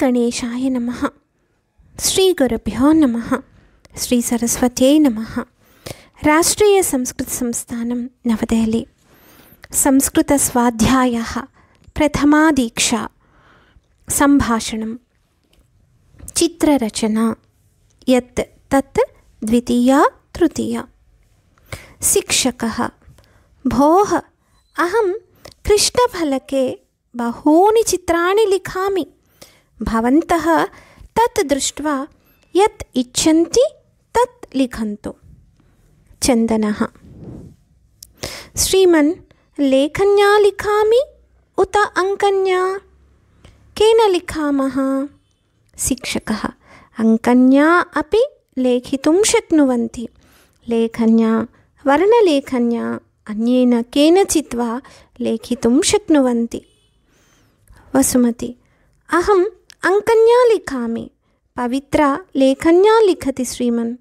गणेशाय नमः। श्री गुरुभ्यो नमः। श्री सरस्वत्यै नमः। राष्ट्रीय संस्कृत संस्थानं नवदेहली। संस्कृत स्वाध्यायः प्रथमा दीक्षा। संभाषणं चित्ररचना यत् तत् द्वितीया तृतीया। शिक्षकः भोः अहं कृष्णफलके बहूनि चित्राणि लिखामि। भवन्तः तत् दृष्ट्वा यत् इच्छन्ति तत् लिखन्तु। चन्दनः श्रीमन् लेखन्या लिखामि उत अङ्कन्या? केन लिखामः? शिक्षकः अङ्कन्या अपि लेखितुं शक्नुवन्ति। लेखन्या वर्णलेखन्या अन्येन केनचित् वा लेखितुं शक्नुवन्ति। वसुमती अहम् अङ्कन्या लिखामि। पवित्रा लेखन्या लिखति श्रीमन्।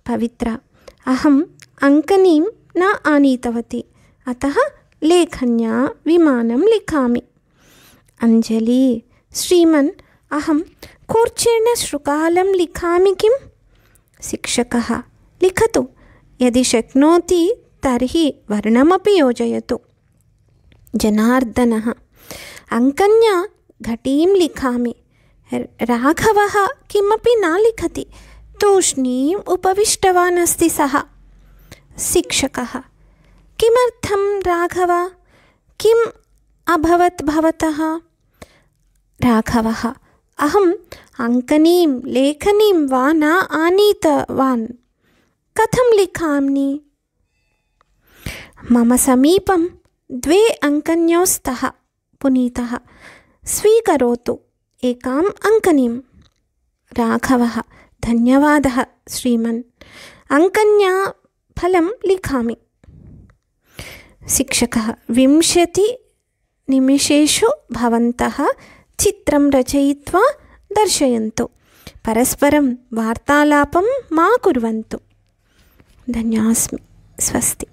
पवित्रा अहम् अङ्कनीं न आनीतवती, अतः लेखन्या विमानं लिखामि। अञ्जली श्रीमन् अहं कूर्चेन शृगालं लिखामि किम्? शिक्षकः लिखतु, यदि शक्नोति तर्हि वर्णमपि योजयतु। जनार्दनः अङ्कन्या घटीं लिखामि। राघवः किमपि न लिखति, तूष्णीम् उपविष्टवान् अस्ति सः। शिक्षकः किमर्थं राघव, किम् अभवत् भवतः? राघवः अहम् अङ्कनीं लेखनीं वा न आनीतवान्, कथं लिखामि? मम समीपं 2 अङ्कन्यौ स्तः। पुनीतः स्वीकरोतु एकाम् अङ्कनीं। राघवः धन्यवादः श्रीमन्, अङ्कन्या फलं लिखामि। शिक्षकः 20 निमेषेषु भवन्तः चित्रं रचयित्वा दर्शयन्तु। परस्परं वार्तालापं मा कुर्वन्तु। धन्योऽस्मि। स्वस्ति।